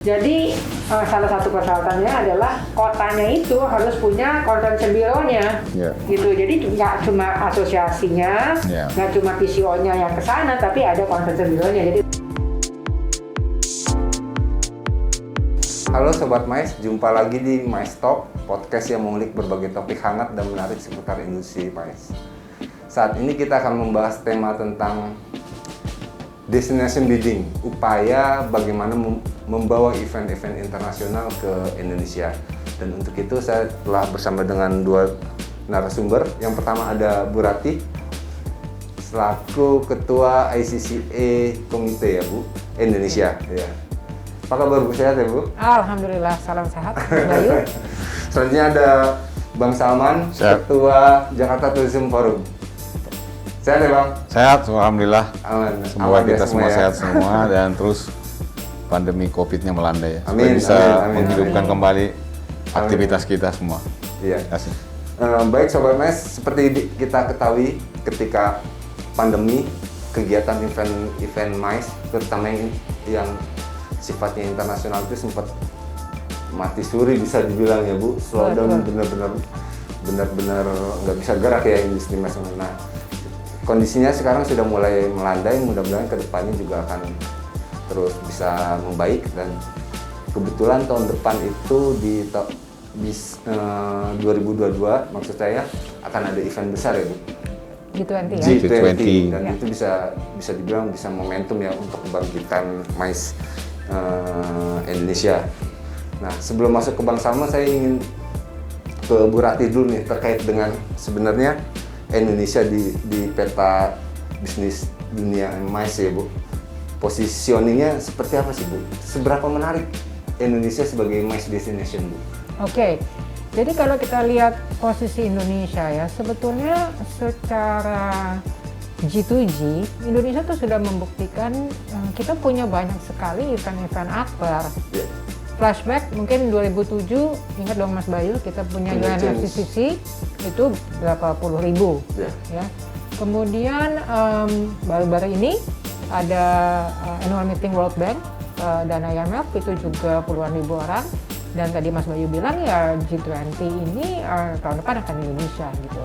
Jadi salah satu persyaratannya adalah kotanya itu harus punya convention bureau-nya, gitu. Jadi nggak cuma asosiasinya, nggak cuma PCO-nya yang ke sana, tapi ada convention bureau-nya. Jadi halo Sobat Mais, jumpa lagi di Mais Talk, podcast yang mengulik berbagai topik hangat dan menarik seputar industri mais. Saat ini kita akan membahas tema tentang destination building, upaya bagaimana membawa event-event internasional ke Indonesia. Dan untuk itu saya telah bersama dengan dua narasumber. Yang pertama ada Bu Ratih, selaku Ketua ICCA Komite ya Bu, Indonesia. Ya. Apa kabar Bu, sehat ya Bu? Alhamdulillah, salam sehat. Bayu. Selanjutnya ada Bang Salman, sehat. Ketua Jakarta Tourism Forum. Sehat ya Bang? Sehat, alhamdulillah. Aman. Semoga Aman kita semua ya. sehat semua dan terus pandemi COVID-nya melandai ya. Amin, supaya bisa amin, menghidupkan amin. kembali aktivitas kita semua. Iya. Terima kasih. Baik Sobat Mais, seperti kita ketahui ketika pandemi, kegiatan event mais, terutama yang sifatnya internasional itu sempat mati suri bisa dibilang ya Bu, slowdown benar-benar nggak bisa gerak ya industri mais. Nah, kondisinya sekarang sudah mulai melandai, mudah-mudahan kedepannya juga akan terus bisa membaik, dan kebetulan tahun depan itu di 2022 maksud saya akan ada event besar ya Bu, G20 ya. G20. Dan itu bisa dibilang bisa momentum ya untuk kebangkitan mais Indonesia. Nah, sebelum masuk ke Bang Salma, saya ingin ke Bu Ratih dulu nih terkait dengan sebenarnya Indonesia di peta bisnis dunia mais ya Bu. Positioningnya seperti apa sih Bu? Seberapa menarik Indonesia sebagai mais destination Bu? Oke, jadi kalau kita lihat posisi Indonesia ya, sebetulnya secara G2G, Indonesia tuh sudah membuktikan kita punya banyak sekali event-event akbar. Yeah. Flashback mungkin 2007, ingat dong Mas Bayu, kita punya UNFCCC itu berapa puluh ribu. Yeah. Ya. Kemudian baru-baru ini ada annual meeting World Bank dan IMF, itu juga puluhan ribu orang. Dan tadi Mas Bayu bilang ya G20 ini tahun depan akan di Indonesia gitu.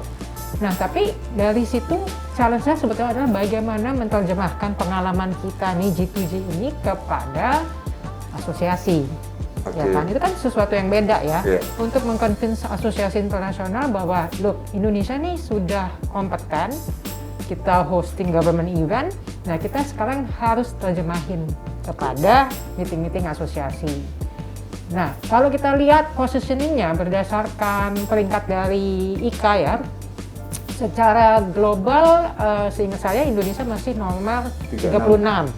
Nah, tapi dari situ challenge-nya sebetulnya adalah bagaimana menerjemahkan pengalaman kita nih G2G ini kepada asosiasi. Okay. Ya kan, itu kan sesuatu yang beda ya. Yeah. Untuk mengconvince asosiasi internasional bahwa look, Indonesia nih sudah kompeten, kita hosting government event, nah kita sekarang harus terjemahin kepada meeting-meeting asosiasi. Nah, kalau kita lihat positioningnya berdasarkan peringkat dari ICA ya, secara global seingat saya Indonesia masih nomor 36.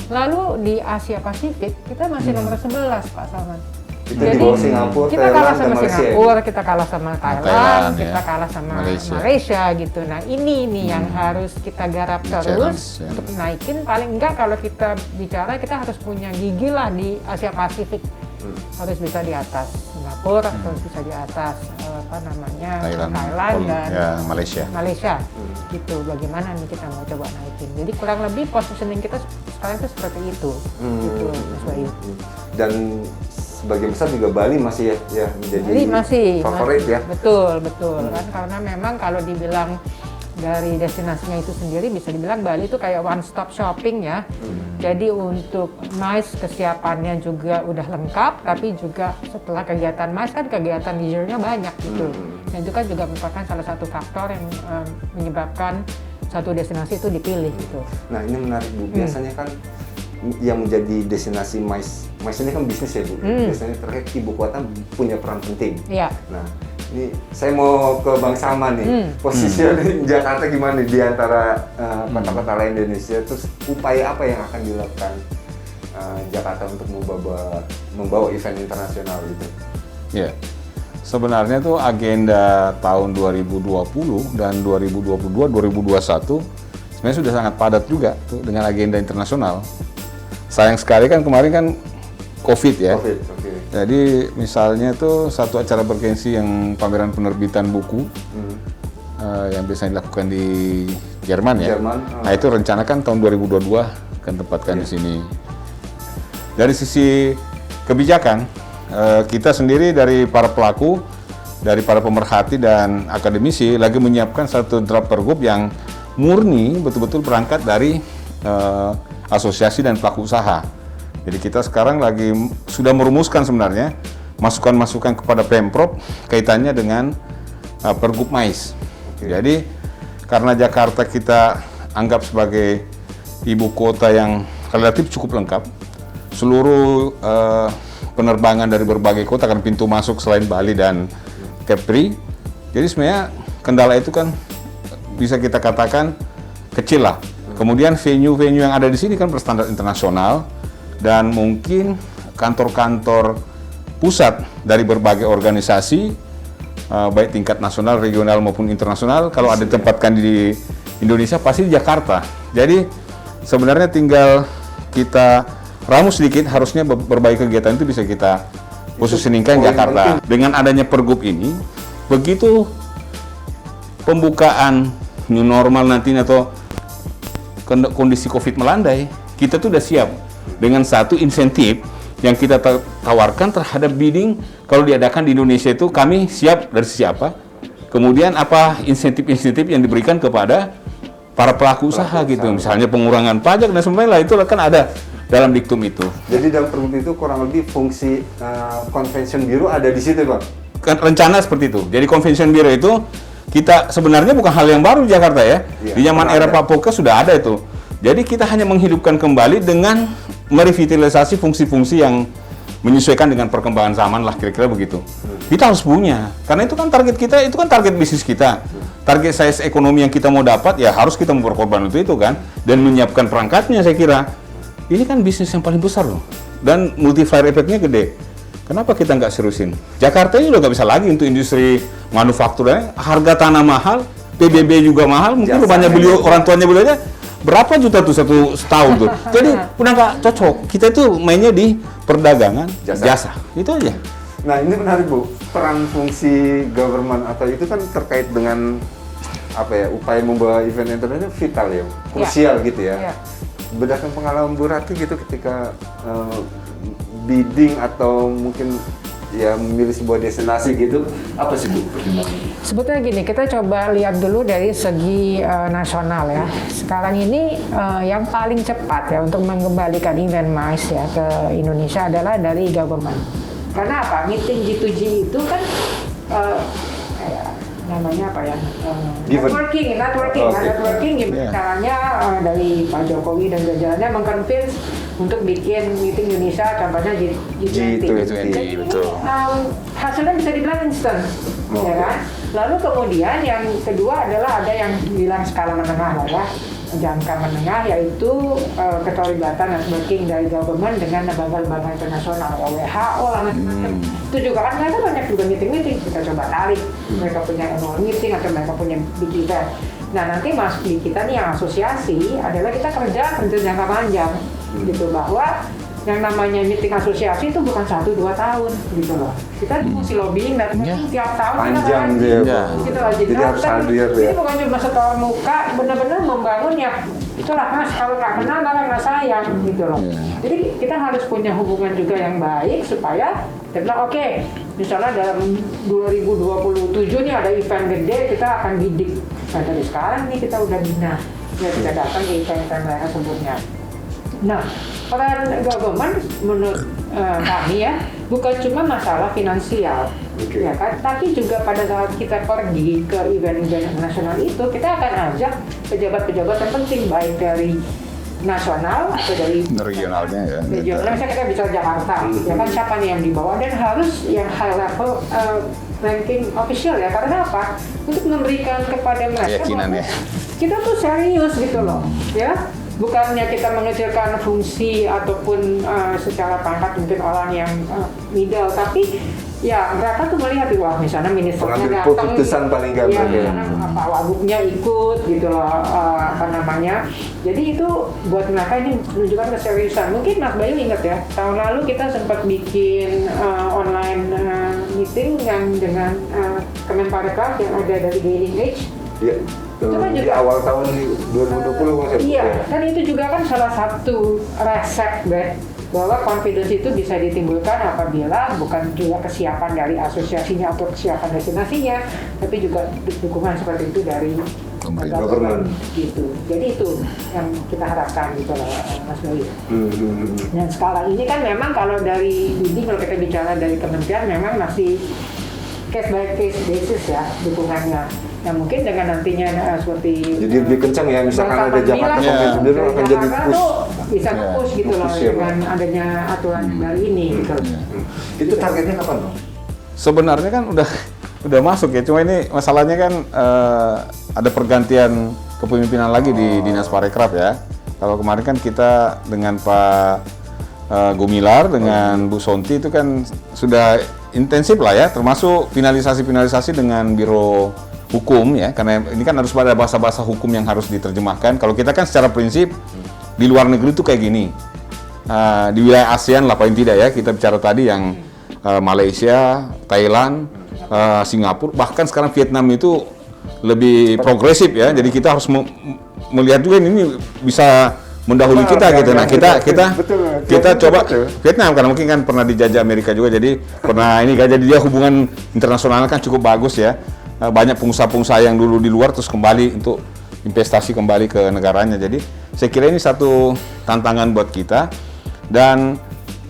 Lalu di Asia Pasifik kita masih nomor 11 Pak Salman. Itu di bawah Singapura, kita kalah Thailand, sama dan Malaysia. Singapura, kita kalah sama Thailand, kita ya. kalah sama Malaysia gitu. Nah ini nih yang harus kita garap terus ya. untuk naikin. Paling enggak kalau kita bicara kita harus punya gigi lah di Asia Pasifik. Harus bisa di atas Singapura, harus bisa di atas Thailand dan ya, Malaysia. Gitu. Bagaimana nih kita mau coba naikin. Jadi kurang lebih positioning kita sekarang itu seperti itu. Gitu, Mas Bayu. Dan sebagian besar juga Bali masih ya menjadi Bali masih favorit ya. Betul kan, karena memang kalau dibilang dari destinasinya itu sendiri bisa dibilang Bali itu kayak one stop shopping ya. Jadi untuk mais kesiapannya juga udah lengkap, tapi juga setelah kegiatan mais kan kegiatan leisure-nya banyak gitu. Dan itu kan juga merupakan salah satu faktor yang menyebabkan satu destinasi itu dipilih gitu. Nah, ini menarik Bu. Biasanya kan yang menjadi destinasi mais ini kan bisnis ya Bu. Biasanya terkait ibu kota punya peran penting. Iya. Nah, ini saya mau ke Bang Salman nih. Posisi Jakarta gimana di antara kota-kota lain di Indonesia? Terus upaya apa yang akan dilakukan Jakarta untuk membawa event internasional gitu? Ya. Sebenarnya tuh agenda tahun 2020 dan 2022-2021 sebenarnya sudah sangat padat juga tuh dengan agenda internasional. Sayang sekali kan kemarin kan COVID ya. COVID, okay. Jadi misalnya tuh satu acara bergengsi yang pameran penerbitan buku yang biasanya dilakukan di Jerman ya. Nah itu rencanakan tahun 2022 akan tempatkan di sini. Dari sisi kebijakan, kita sendiri dari para pelaku, dari para pemerhati dan akademisi lagi menyiapkan satu draft pergub yang murni betul-betul berangkat dari asosiasi dan pelaku usaha. Jadi kita sekarang lagi sudah merumuskan sebenarnya masukan-masukan kepada Pemprov kaitannya dengan pergub MAIS. Jadi karena Jakarta kita anggap sebagai ibu kota yang relatif cukup lengkap, seluruh penerbangan dari berbagai kota kan pintu masuk selain Bali dan Kepri. Jadi sebenarnya kendala itu kan bisa kita katakan kecil lah. Kemudian venue-venue yang ada di sini kan berstandar internasional dan mungkin kantor-kantor pusat dari berbagai organisasi baik tingkat nasional, regional maupun internasional kalau ada ditempatkan di Indonesia pasti di Jakarta. Jadi sebenarnya tinggal kita ramu sedikit, harusnya berbagai kegiatan itu bisa kita posisikan Jakarta. Dengan adanya pergub ini, begitu pembukaan new normal nanti atau kondisi COVID melandai, kita tuh udah siap dengan satu insentif yang kita tawarkan terhadap bidding kalau diadakan di Indonesia itu kami siap dari sisi apa, kemudian apa insentif-insentif yang diberikan kepada para pelaku usaha gitu, misalnya pengurangan pajak dan sebagainya, itu kan ada dalam diktum itu. Jadi dalam pergub itu kurang lebih fungsi convention bureau ada di situ, Bang? Rencana seperti itu. Jadi convention bureau itu kita sebenarnya bukan hal yang baru di Jakarta ya. Di zaman era Pak Poke sudah ada itu. Jadi kita hanya menghidupkan kembali dengan merevitalisasi fungsi-fungsi yang menyesuaikan dengan perkembangan zaman lah, kira-kira begitu. Kita harus punya, karena itu kan target kita, itu kan target bisnis kita. Target size ekonomi yang kita mau dapat, ya harus kita memperkorban itu kan, dan menyiapkan perangkatnya saya kira. Ini kan bisnis yang paling besar loh, dan multiplier efeknya gede. Kenapa kita nggak seriusin? Jakarta ini udah nggak bisa lagi untuk industri manufakturnya, harga tanah mahal, PBB juga mahal, mungkin rumahnya beliau, orang tuanya beliau aja berapa juta tuh setahun tuh. Jadi udah nggak cocok. Kita itu mainnya di perdagangan jasa. Itu aja. Nah ini menarik Bu, peran fungsi government atau itu kan terkait dengan apa ya, upaya membawa event internasional vital ya, krusial gitu ya. Berdasarkan pengalaman Bu Ratu gitu ketika bidding atau mungkin ya memilih sebuah destinasi gitu, apa sih Bu pertimbangannya? Sebetulnya gini, kita coba lihat dulu dari segi nasional ya. Sekarang ini yang paling cepat ya untuk mengembalikan event MAIS ya ke Indonesia adalah dari government. Karena apa? Meeting G2G itu kan namanya apa ya? Networking gimana caranya dari Pak Jokowi dan jajarannya mengconvince untuk bikin meeting Indonesia, contohnya G20. Betul. Hasilnya bisa dibilang instan, ya kan? Lalu kemudian yang kedua adalah ada yang bilang skala menengah lah ya, jangka menengah, yaitu keterlibatan networking dari government dengan lembaga-lembaga internasional, WHO lah macam-macam. Itu juga kan mereka banyak juga meeting-meeting, kita coba tarik, mereka punya annual meeting atau mereka punya big event. Nah nanti masuk di kita nih yang asosiasi adalah kita kerja jangka panjang, gitu, bahwa yang namanya meeting asosiasi itu bukan 1-2 tahun gitu loh. Kita mesti lobbying dan tiap tahun panjang kita lagi. Jadi harus hadir ya. Ini bukan cuma setor muka, benar-benar membangun ya. Itulah Mas, kalau nggak kenal malah nggak sayang gitu loh. Jadi kita harus punya hubungan juga yang baik supaya kita bilang oke, misalnya dalam 2027 nih ada event gede, kita akan bidik. Nah dari sekarang nih kita udah bina, ya kita datang ke event-event mereka sebutnya. Nah, peran government menurut kami ya bukan cuma masalah finansial, ya kan? Tapi juga pada saat kita pergi ke event-event nasional itu, kita akan ajak pejabat-pejabat yang penting baik dari nasional atau dari regionalnya ya. Regional, misalnya kita bicara Jakarta, ya kan siapa nih yang dibawa, dan harus yang high level ranking official ya. Karena apa? Untuk memberikan kepada mereka keyakinan ya. Kita tuh serius gitu loh, ya. Bukannya kita mengecilkan fungsi ataupun secara pangkat mungkin orang yang middle, tapi ya mereka tuh melihat wah misalnya ministernya datang, keputusan paling gampang ya, Pak Wagubnya ikut gitu loh, apa namanya. Jadi itu buat mereka ini menunjukkan keseriusan. Mungkin Mas Bayu ingat ya, tahun lalu kita sempat bikin online meeting yang dengan Kemenparekraf yang ada dari Gaining Age. Iya. Di awal tahun 2020 Iya, kan itu juga kan salah satu resep bahwa confidence itu bisa ditimbulkan apabila bukan juga kesiapan dari asosiasinya atau kesiapan destinasinya, tapi juga dukungan seperti itu dari government gitu. Jadi itu yang kita harapkan gitu loh, Mas Doi. Dan sekarang ini kan memang kalau dari ini kalau kita bicara dari kementerian memang masih case by case basis ya dukungannya. Nah mungkin dengan nantinya seperti jadi lebih kencang ya, misalkan ada Jakarta sendiri akan jadi push, bisa push gitu loh dengan adanya aturan dari ini gitu. Itu targetnya kapan Bang? Sebenarnya kan udah masuk ya, cuma ini masalahnya kan ada pergantian kepemimpinan lagi di Dinas Parekraf ya. Kalau kemarin kan kita dengan Pak Gumilar dengan Bu Sonti itu kan sudah intensif lah ya, termasuk finalisasi dengan Biro Hukum ya, karena ini kan harus ada bahasa-bahasa hukum yang harus diterjemahkan. Kalau kita kan secara prinsip di luar negeri itu kayak gini, di wilayah ASEAN lah paling tidak ya, kita bicara tadi yang Malaysia, Thailand, Singapura, bahkan sekarang Vietnam itu lebih progresif ya. Jadi kita harus melihat juga ini bisa mendahului kita gitu. Nah kita coba Vietnam karena mungkin kan pernah dijajah Amerika juga, jadi pernah ini kan, jadi dia hubungan internasional kan cukup bagus ya. Banyak pengusaha-pengusaha yang dulu di luar terus kembali untuk investasi kembali ke negaranya. Jadi saya kira ini satu tantangan buat kita, dan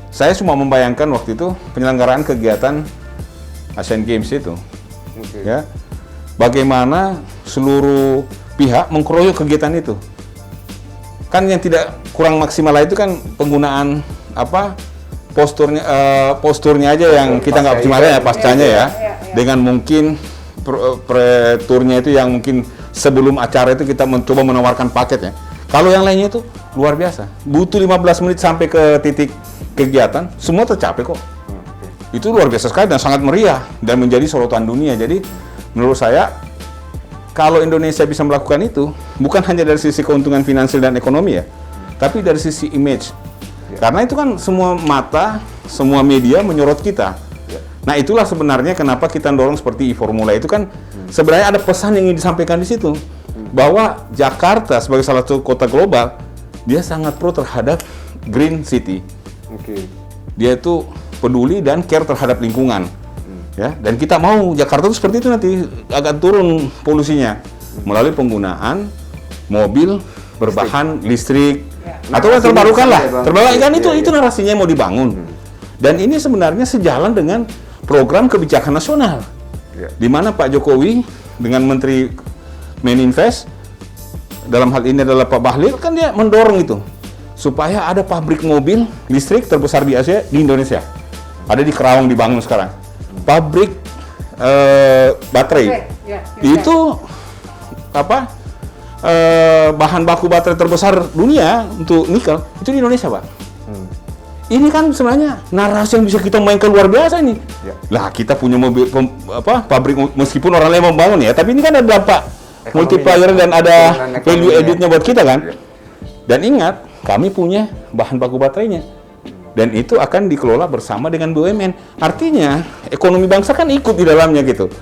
saya cuma membayangkan waktu itu penyelenggaraan kegiatan Asian Games itu, ya, bagaimana seluruh pihak mengkeroyok kegiatan itu. Kan yang tidak kurang maksimal itu kan penggunaan posturnya aja yang kita nggak optimal ya pascanya ya, dengan mungkin pre-tournya itu yang mungkin sebelum acara itu kita mencoba menawarkan paketnya. Kalau yang lainnya itu luar biasa, butuh 15 menit sampai ke titik kegiatan, semua tercapai kok. Itu luar biasa sekali dan sangat meriah dan menjadi sorotan dunia. Jadi menurut saya kalau Indonesia bisa melakukan itu, bukan hanya dari sisi keuntungan finansial dan ekonomi ya, tapi dari sisi image. Karena itu kan semua mata, semua media menyorot kita. Nah itulah sebenarnya kenapa kita dorong seperti e-formula itu kan sebenarnya ada pesan yang ingin disampaikan di situ, bahwa Jakarta sebagai salah satu kota global dia sangat pro terhadap green city. Dia itu peduli dan care terhadap lingkungan, ya. Dan kita mau Jakarta itu seperti itu nanti agak turun polusinya melalui penggunaan mobil berbahan listrik atau yang terbarukan lah, terbarukan itu narasinya yang mau dibangun. Dan ini sebenarnya sejalan dengan program kebijakan nasional, di mana Pak Jokowi dengan Menteri Meninvest, dalam hal ini adalah Pak Bahlil, kan dia mendorong itu supaya ada pabrik mobil listrik terbesar di Asia di Indonesia. Ada di Kerawang dibangun sekarang. Pabrik baterai itu bahan baku baterai terbesar dunia untuk nikel itu di Indonesia, Pak. Ini kan sebenarnya narasi yang bisa kita mainkan luar biasa ini. Lah kita punya mobil pabrik meskipun orang lain membangun ya, tapi ini kan ada dampak multiplier dan ada value added-nya buat kita kan. Dan ingat, kami punya bahan baku baterainya. Dan itu akan dikelola bersama dengan BUMN. Artinya ekonomi bangsa kan ikut di dalamnya gitu.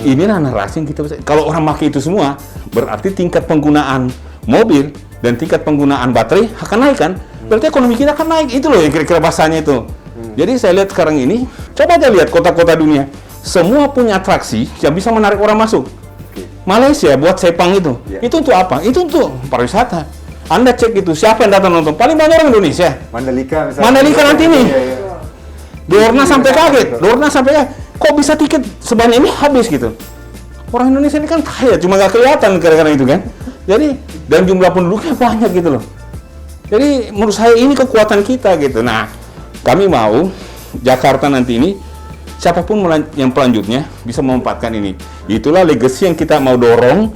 Inilah narasi yang kita bisa. Kalau orang pakai itu semua, berarti tingkat penggunaan mobil dan tingkat penggunaan baterai akan naik kan. Berarti ekonomi kita akan naik, itu loh yang kira-kira bahasanya itu. Jadi saya lihat sekarang ini, coba aja lihat kota-kota dunia, semua punya atraksi yang bisa menarik orang masuk. Malaysia buat Sepang itu untuk apa? Itu untuk pariwisata. Anda cek itu, siapa yang datang nonton? Paling banyak orang Indonesia. Mandalika misalnya. Mandalika nanti nih. Dorna sampai kaget, kok bisa tiket sebanyak ini habis gitu. Orang Indonesia ini kan kaya, cuma nggak kelihatan kadang-kadang itu kan. Jadi, dan jumlah penduduknya banyak gitu loh. Jadi menurut saya ini kekuatan kita gitu. Nah, kami mau Jakarta nanti ini siapapun yang pelanjutnya bisa memanfaatkan ini. Itulah legacy yang kita mau dorong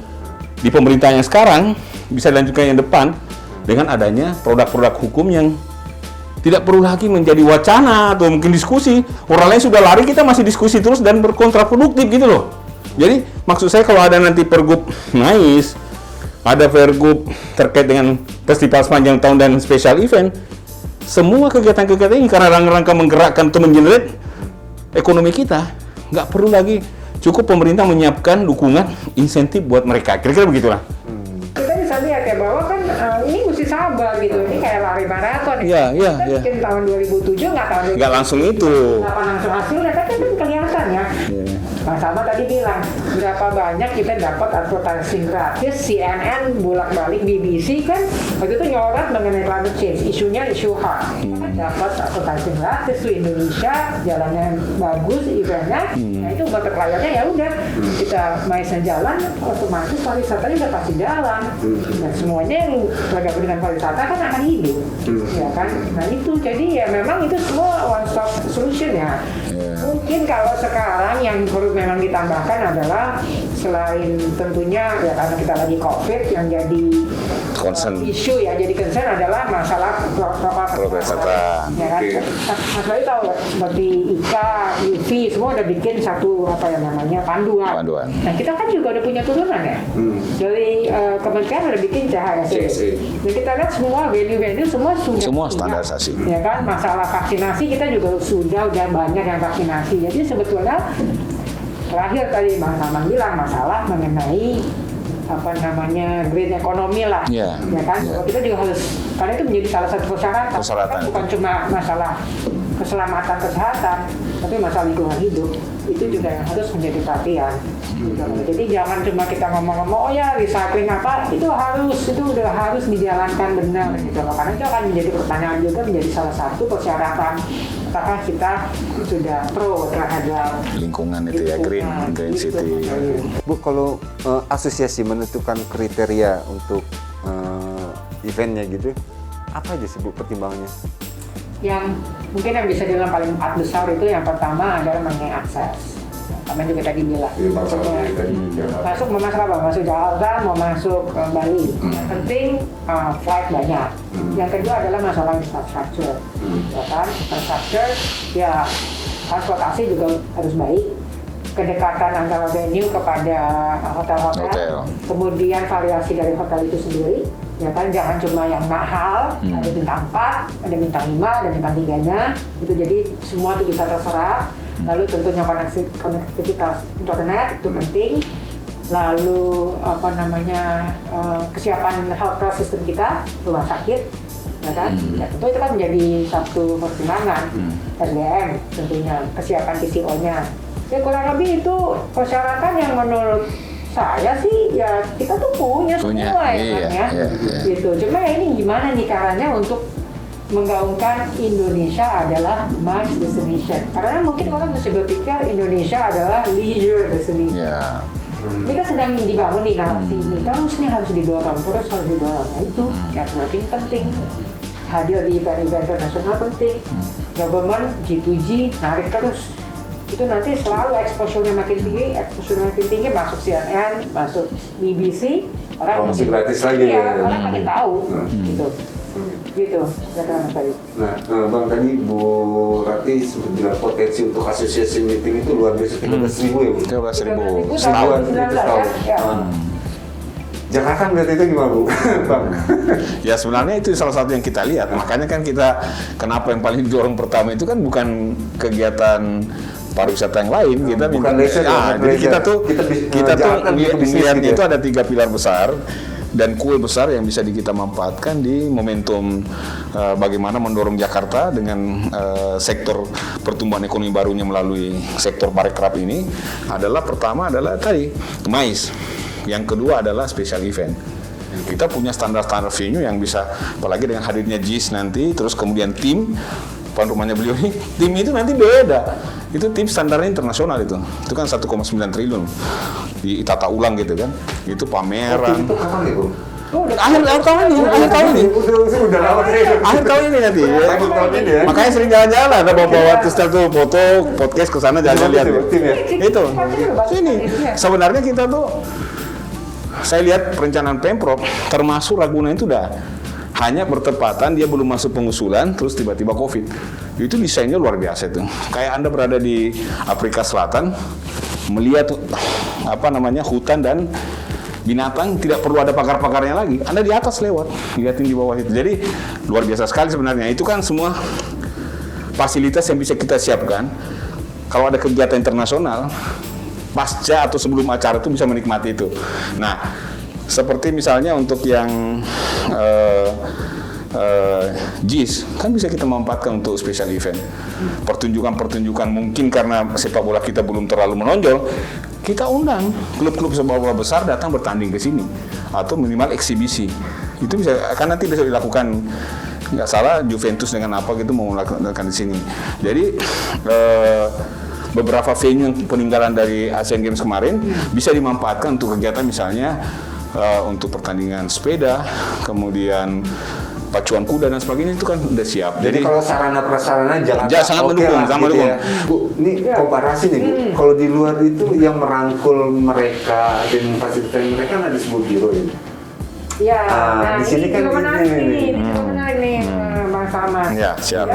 di pemerintahan yang sekarang, bisa dilanjutkan yang depan dengan adanya produk-produk hukum yang tidak perlu lagi menjadi wacana atau mungkin diskusi. Orang lain sudah lari, kita masih diskusi terus dan berkontraproduktif gitu loh. Jadi maksud saya kalau ada nanti Pergub MAIS, ada Pergub terkait dengan festival sepanjang tahun dan special event, semua kegiatan-kegiatan ini karena rangka menggerakkan atau mengenerate ekonomi kita, nggak perlu lagi, cukup pemerintah menyiapkan dukungan insentif buat mereka, kira-kira begitulah. Kita bisa lihat ya bahwa kan ini mesti sabar gitu, ini kayak lari maraton. Iya, iya, Kita iya. bikin tahun 2007 nggak tahun 2007. Nggak langsung itu. Nggak langsung hasilnya, tapi kan kelihatan ya. Iya. Mas Ahmad tadi bilang berapa banyak kita dapat advertising gratis, CNN bolak-balik, BBC kan waktu itu nyorot mengenai climate change, isunya isu HAM. Kita kan dapat advertising gratis tuh Indonesia, jalannya bagus, eventnya. Nah itu market layarnya ya udah kita maisnya jalan, otomatis pariwisatanya udah pasti jalan. Nah semuanya yang bergabung dengan pariwisata kan akan hidup, ya kan. Nah itu jadi ya memang itu semua one stop solution ya. Mungkin kalau sekarang yang perlu memang ditambahkan adalah selain tentunya ya karena kita lagi COVID yang jadi Concern. isu ya jadi concern adalah masalah protokol Kesehatan. ya kan. Mas Bayu tahu seperti IKA, UV semua udah bikin satu apa yang namanya panduan. Nah kita kan juga udah punya turunan ya dari kementerian udah bikin CHSE. Dan kita lihat semua venue-venue semua sudah Semua punya, standarisasi. ya kan masalah vaksinasi kita juga udah banyak yang vaksinasi. Jadi sebetulnya terakhir tadi Mas Aman bilang masalah mengenai apa namanya green ekonomi lah, Iya. ya kan. Iya. Kita juga harus karena itu menjadi salah satu persyaratan. Persyaratan Kan bukan cuma masalah keselamatan kesehatan, tapi masalah lingkungan hidup itu juga yang harus menjadi perhatian. Gitu. Jadi jangan cuma kita ngomong-ngomong, oh ya recycling apa, itu udah harus dijalankan benar gitu loh. Karena itu akan menjadi pertanyaan juga menjadi salah satu persyaratan apakah kita sudah pro terhadap Lingkungan itu ya, green gitu. city. Bu, kalau asosiasi menentukan kriteria untuk eventnya gitu, apa aja sih Bu pertimbangannya? Yang mungkin yang bisa dibilang paling 4 besar itu yang pertama adalah mengenai akses. Kami juga tadi bilang, mau masuk apa? Masuk Jakarta, mau masuk Bali. Yang penting flight banyak. Yang kedua adalah masalah infrastruktur. Ya kan? Infrastruktur, ya transportasi juga harus baik. Kedekatan antara venue kepada hotel-hotel. Kemudian variasi dari hotel itu sendiri. Ya kan, jangan cuma yang mahal, ada bintang 4, ada bintang 5, ada bintang 3-nya. Itu jadi semua itu bisa terserap. Lalu tentunya konektivitas internet itu penting. Lalu apa namanya kesiapan healthcare system kita, rumah sakit, ya kan? Ya, tentu itu kan menjadi satu pertimbangan. SDM tentunya, kesiapan TCO-nya. Ya kurang lebih itu persyaratan yang menurut saya sih ya kita tuh punya semua ya kan ya. Gitu. Cuma ya ini gimana nih caranya untuk menggaungkan Indonesia adalah MICE destination. Karena mungkin orang masih berpikir Indonesia adalah leisure destination. Ya. Ini kan sedang dibangun nih narasi ini, terus nih harus didorong. Nah itu networking penting. Hadir di event-event internasional penting. Government G2G narik terus. Itu nanti selalu exposure-nya makin tinggi, masuk CNN, masuk BBC, orang masih gratis lagi ya. Orang makin tahu, gitu. Nah, Bang tadi Bu Rati sempat bilang potensi untuk asosiasi meeting itu luar biasa 13.000 ya Bu? 13.000 setahun. Ya. Jakarta berarti itu gimana Bu? Bang? Ya sebenarnya itu salah satu yang kita lihat. Makanya kan kita, kenapa yang paling didorong pertama itu kan bukan kegiatan pariwisata yang lain, kita bukan leisure, jadi kita tuh melihatnya gitu itu ada 3 pilar besar dan kue besar yang bisa kita manfaatkan di momentum bagaimana mendorong Jakarta dengan sektor pertumbuhan ekonomi barunya melalui sektor parekraf ini adalah pertama adalah tadi MICE, yang kedua adalah special event. Kita punya standar-standar venue yang bisa, apalagi dengan hadirnya JIS nanti, terus kemudian tim tuan rumahnya beliau ini, tim itu nanti beda. Itu tim standarnya internasional itu kan 1,9 triliun ditata ulang gitu kan. Itu pameran. Itu kapan ya Bu? Akhir tahun ini. Udah lama Akhir tahun ini nanti. Akhir tahun ini ya. Makanya sering jalan-jalan, ada bawa terus tuh foto, podcast ke sana jalan lihat. Tim ya. Itu. Sini. Sebenarnya kita tuh, saya lihat perencanaan Pemprov termasuk Ragunan itu udah hanya bertepatan dia belum masuk pengusulan terus tiba-tiba Covid. Itu desainnya luar biasa itu. Kayak Anda berada di Afrika Selatan melihat hutan dan binatang, tidak perlu ada pagar-pagarnya lagi. Anda di atas lewat, lihatin di bawah itu. Jadi luar biasa sekali sebenarnya. Itu kan semua fasilitas yang bisa kita siapkan. Kalau ada kegiatan internasional, pasca atau sebelum acara itu bisa menikmati itu. Nah, seperti misalnya untuk yang JIS kan bisa kita manfaatkan untuk special event. Pertunjukan-pertunjukan mungkin karena sepak bola kita belum terlalu menonjol, kita undang klub-klub sepak bola besar datang bertanding ke sini atau minimal eksibisi. Itu bisa kan nanti bisa dilakukan, nggak salah Juventus dengan apa gitu mau melakukan di sini. Jadi beberapa venue yang peninggalan dari Asian Games kemarin bisa dimanfaatkan untuk kegiatan misalnya untuk pertandingan sepeda, kemudian pacuan kuda dan sebagainya itu kan udah siap. Jadi kalau sarana prasarana Jakarta sangat mendukung, sangat mendukung. Ya. Bu, ini komparasi nih Bu. Kalau di luar itu yang merangkul mereka dan memfasilitasi mereka kan ada sebuah biro ini. Ya, di sini ini kan juga menarik ini. nih, ini juga menarik nih, Bang Salman. Ya, siap.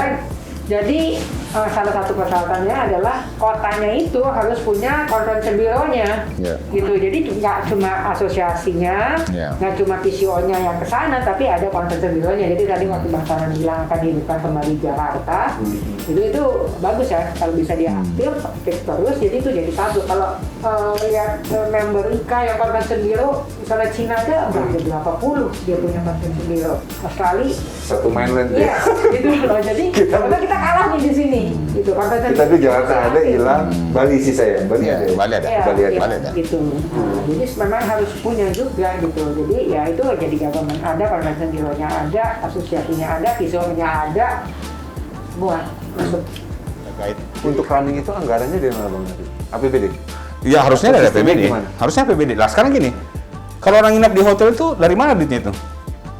Jadi salah satu persyaratannya adalah kotanya itu harus punya convention bureau-nya, gitu. Jadi nggak cuma asosiasinya, nggak cuma PCO-nya yang ke sana, tapi ada convention bureau-nya. Jadi tadi waktu Bang Salman bilang akan dihidupkan kembali Jakarta, itu bagus ya kalau bisa diaktif terus. Jadi itu jadi satu. Kalau lihat member IKA yang convention bureau, misalnya Cina aja berapa puluh dia punya convention bureau, Australia satu mainland ya, gitu loh. Jadi kita kalah nih di sini, gitu. Kita di Jakarta ada, hilang. Bali sih saya, Bali ada. Bali ada. Ya, Bali ya, ada. gitu. Jadi memang harus punya juga gitu. Jadi ya itu jadi government ada, convention bureau-nya ada, asosiasinya ada, PCO-nya ada, buat masuk. Untuk running itu anggarannya dari mana Bang? APBD? Ya harusnya dari APBD. Gimana? Harusnya APBD. Lah sekarang gini, kalau orang nginap di hotel itu dari mana duitnya itu?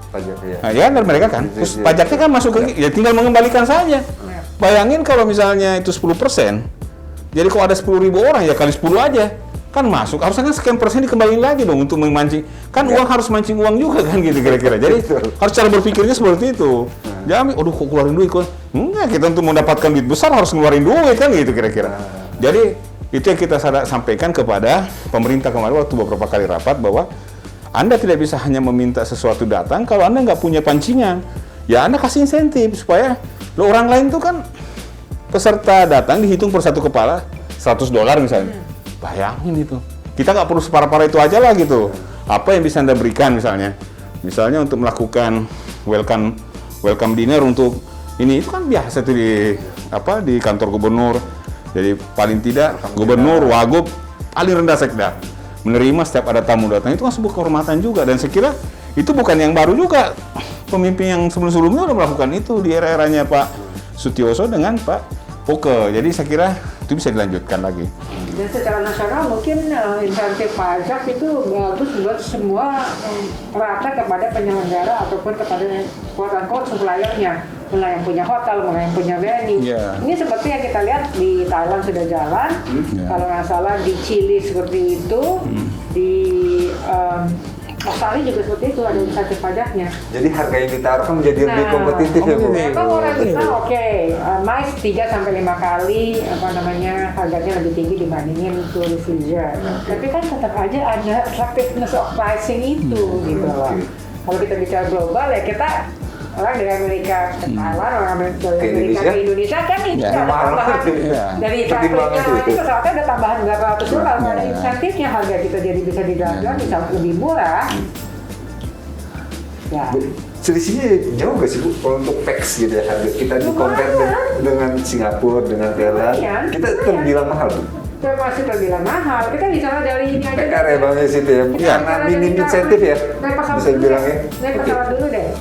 Pajak ya. Nah, ya dari mereka kan. Terus pajaknya kan masuk ke, ya tinggal mengembalikan saja. Bayangin kalau misalnya itu 10%, jadi kalau ada 10.000 orang ya kali 10 aja, kan masuk. Harusnya kan sekian persen dikembaliin lagi dong untuk memancing. Kan uang harus mancing uang juga kan gitu kira-kira. Jadi harus cara berpikirnya seperti itu. Jangan, aduh kok keluarin duit kok. Enggak, kita untuk mendapatkan duit besar harus ngeluarin duit kan gitu kira-kira. Jadi itu yang kita sampaikan kepada pemerintah kemarin waktu beberapa kali rapat bahwa Anda tidak bisa hanya meminta sesuatu datang kalau Anda nggak punya pancingan. Ya Anda kasih insentif supaya lo orang lain tuh kan peserta datang dihitung per satu kepala $100 misalnya. Bayangin itu. Kita nggak perlu separah-parah itu aja lah gitu. Apa yang bisa Anda berikan misalnya? Misalnya untuk melakukan welcome dinner untuk ini itu kan biasa tuh di kantor gubernur. Jadi paling tidak gubernur, wagub paling rendah sekda menerima setiap ada tamu datang, itu kan sebuah kehormatan juga. Dan saya kira itu bukan yang baru juga, pemimpin yang sebelum-sebelumnya udah melakukan itu di era-eranya Pak Sutioso dengan Pak Poke. Jadi saya kira itu bisa dilanjutkan lagi. Dan secara nasional mungkin insentif pajak itu bagus buat semua rata kepada penyelenggara ataupun kepada quote-unquote suppliernya, mulai yang punya hotel, mulai yang punya venue. Ini seperti yang kita lihat di Thailand sudah jalan, kalau nggak salah di Chili seperti itu, di Australia juga seperti itu, ada insentif pajaknya. Jadi harga yang ditaruhkan menjadi lebih kompetitif ya Bu? Memang orang bilang MICE 3-5 kali harganya lebih tinggi dibandingin tourist leisure. Tapi kan tetap aja ada attractiveness of pricing itu gitu loh. Kalau kita bicara global ya kita orang dari Amerika ke Thailand, orang dari Amerika ke Indonesia kan itu ada tambahan dari travelnya itu pesawatnya ada tambahan berapa ratus dolar, ada insentifnya, harga kita jadi bisa didagang bisa lebih murah. Ya. Selisihnya jauh nggak sih Bu kalau untuk PAX gitu ya, harga kita di compare dengan Singapura, dengan Thailand, kita terbilang mahal Bu? Masih terbilang mahal. Kita bicara dari ini aja. PKR ya Bang ya situ ya, karena minim insentif ya, bisa dibilangnya. Naik pesawat dulu deh.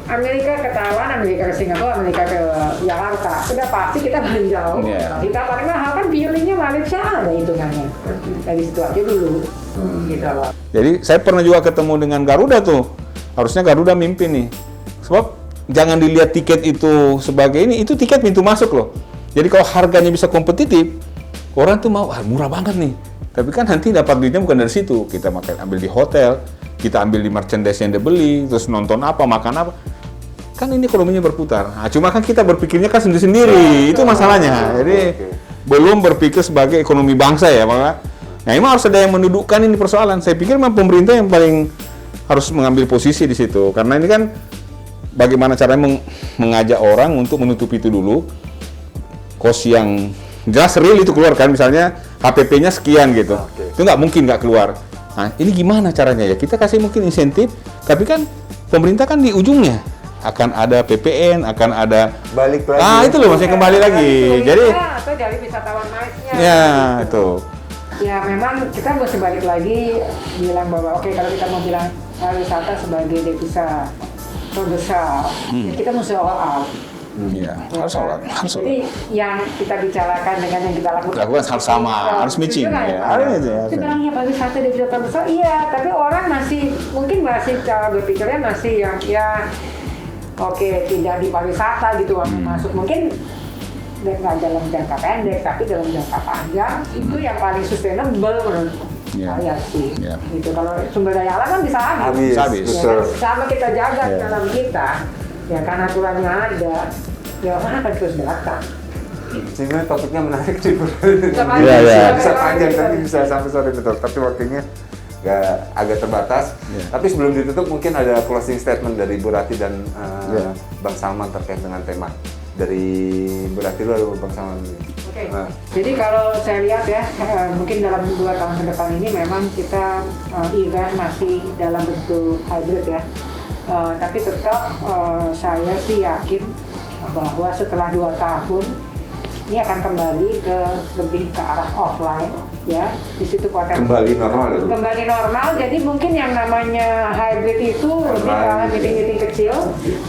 Amerika ke Thailand, Amerika ke Singapura, Amerika ke Jakarta. Sudah pasti kita paling jauh. Kita paling mahal kan feelingnya Malaysia ada hitungannya. Dari situ aja dulu. Gitu loh. Jadi saya pernah juga ketemu dengan Garuda tuh. Harusnya Garuda mimpin nih. Sebab jangan dilihat tiket itu sebagai ini, itu tiket pintu masuk loh. Jadi kalau harganya bisa kompetitif, orang tuh mau, murah banget nih. Tapi kan nanti dapat duitnya bukan dari situ. Kita ambil di hotel, kita ambil di merchandise yang dibeli, terus nonton apa, makan apa. Kan ini ekonominya berputar. Nah, cuma kan kita berpikirnya kan sendiri-sendiri, itu masalahnya. Jadi belum berpikir sebagai ekonomi bangsa ya, Pak. Nah, memang harus ada yang mendudukkan ini persoalan. Saya pikir memang pemerintah yang paling harus mengambil posisi di situ. Karena ini kan bagaimana caranya mengajak orang untuk menutupi itu dulu. Kos yang jelas real itu keluar kan, misalnya HPP-nya sekian gitu. Itu nggak mungkin nggak keluar. Nah, ini gimana caranya ya? Kita kasih mungkin insentif, tapi kan pemerintah kan di ujungnya. akan ada PPN, akan ada Balik lagi. itu loh masih kembali lagi. Jadi atau dari wisatawan MICE-nya. ya itu. Ya memang kita mesti balik lagi bilang bahwa oke, kalau kita mau bilang wisata sebagai devisa terbesar, ya kita mesti all out. Ya, harus sholat, harus sholat. Jadi yang kita bicarakan dengan yang kita lakukan Harus sama, harus matching. Ya, harus. Itu bilang ya pariwisata devisa terbesar, iya. Tapi orang mungkin masih cara berpikirnya masih yang ya oke, tidak di pariwisata gitu masuk. Mungkin nggak dalam jangka pendek, tapi dalam jangka panjang itu yang paling sustainable menurut saya sih. Gitu. Kalau sumber daya alam kan bisa habis. Ya, sama kita jaga dalam kita. Ya karena aturannya ada, ya orang akan terus datang. Sebenarnya topiknya menarik sih. Bisa panjang tapi bisa sampai sore betul. Tapi waktunya agak terbatas. Tapi sebelum ditutup mungkin ada closing statement dari Bu Rati dan Bang Salman terkait dengan tema. Dari Bu Rati lalu Bang Salman. Oke. Jadi kalau saya lihat ya, mungkin dalam 2 tahun ke depan ini memang kita event masih dalam bentuk hybrid ya. Tapi tetap saya sih yakin bahwa setelah 2 tahun ini akan kembali lebih ke arah offline ya. Di situ potensi kembali normal. Kembali normal. Jadi mungkin yang namanya hybrid itu lebih ke arah meeting-meeting kecil,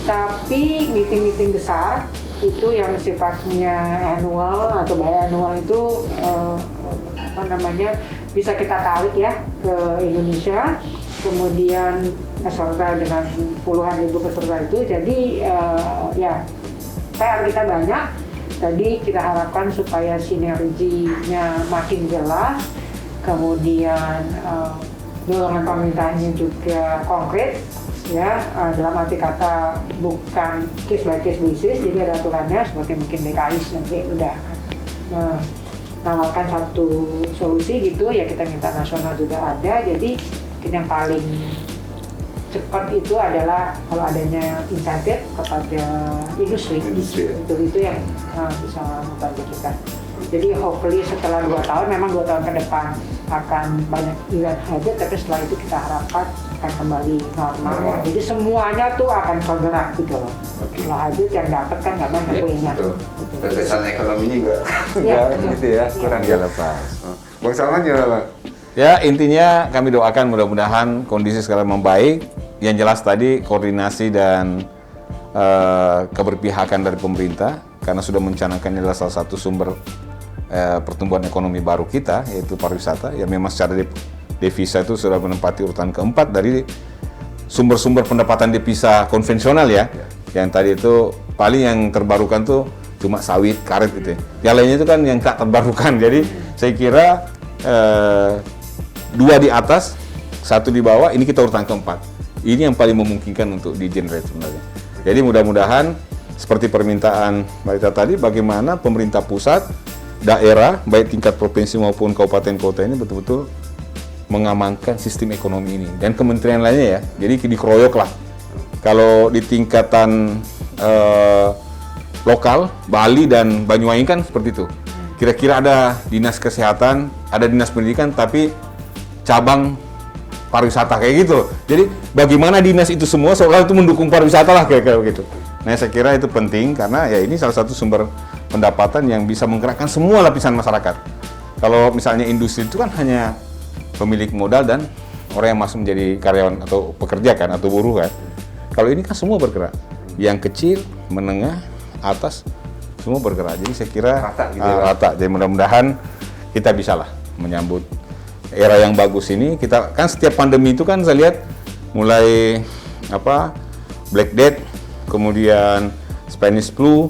tapi meeting-meeting besar itu yang sifatnya annual atau biannual itu bisa kita tarik ya ke Indonesia. Kemudian peserta dengan puluhan ribu peserta itu, jadi ya PR kita banyak. Tadi kita harapkan supaya sinerginya makin jelas, kemudian dorongan pemerintahnya juga konkret, ya dalam arti kata bukan case by case basis, jadi ada aturannya seperti mungkin DKI nanti udah menawarkan satu solusi gitu, ya kita minta nasional juga ada. Jadi yang paling cepat itu adalah kalau adanya insentif kepada industri. Itu yang bisa membantu kita. Jadi hopefully setelah 2 tahun, memang 2 tahun ke depan akan banyak event hybrid, tapi setelah itu kita harapkan akan kembali normal. Jadi semuanya tuh akan bergerak gitu loh. Kalau hybrid yang dapat kan nggak banyak kuenya. Tetesan ekonominya nggak gitu ya, kurang lepas. Bang Salman gimana Bang? Ya intinya kami doakan mudah-mudahan kondisi sekarang membaik. Yang jelas tadi koordinasi dan keberpihakan dari pemerintah, karena sudah mencanangkan ini adalah salah satu sumber pertumbuhan ekonomi baru kita, yaitu pariwisata. Ya memang secara devisa itu sudah menempati urutan keempat dari sumber-sumber pendapatan devisa konvensional ya. Yang tadi itu paling yang terbarukan tuh cuma sawit, karet gitu ya. Yang lainnya itu kan yang tak terbarukan. Jadi saya kira 2 di atas, 1 di bawah, ini kita urutan keempat. Ini yang paling memungkinkan untuk di-generate sebenarnya. Jadi mudah-mudahan seperti permintaan Mbak Rita tadi, bagaimana pemerintah pusat, daerah, baik tingkat provinsi maupun kabupaten kota ini betul-betul mengamankan sistem ekonomi ini. Dan kementerian lainnya ya, jadi dikeroyok lah. Kalau di tingkatan lokal, Bali dan Banyuwangi kan seperti itu. Kira-kira ada dinas kesehatan, ada dinas pendidikan, tapi cabang pariwisata kayak gitu loh. Jadi bagaimana dinas itu semua seolah itu mendukung pariwisata lah kayak gitu. Nah saya kira itu penting karena ya ini salah satu sumber pendapatan yang bisa menggerakkan semua lapisan masyarakat. Kalau misalnya industri itu kan hanya pemilik modal dan orang yang masuk menjadi karyawan atau pekerja kan atau buruh kan. Kalau ini kan semua bergerak. Yang kecil, menengah, atas semua bergerak. Jadi saya kira rata. Jadi mudah-mudahan kita bisa lah menyambut era yang bagus ini. Kita kan setiap pandemi itu kan saya lihat mulai Black Death, kemudian Spanish Flu.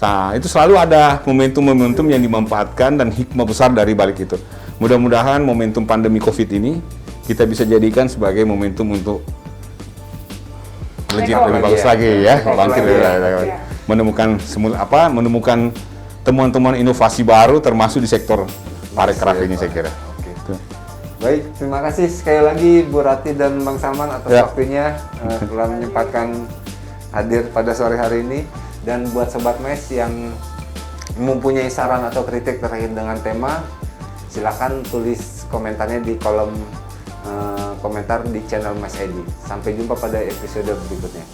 Nah, itu selalu ada momentum-momentum yang dimanfaatkan dan hikmah besar dari balik itu. Mudah-mudahan momentum pandemi Covid ini kita bisa jadikan sebagai momentum untuk melejit lebih bagus lagi ya, bangkit lagi. Menemukan temuan-temuan inovasi baru termasuk di sektor parekraf ini saya kira. Baik, terima kasih sekali lagi Bu Rati dan Bang Salman atas waktunya telah menyempatkan hadir pada sore hari ini. Dan buat Sobat MES yang mempunyai saran atau kritik terkait dengan tema, silakan tulis komentarnya di kolom komentar di channel MES ID. Sampai jumpa pada episode berikutnya.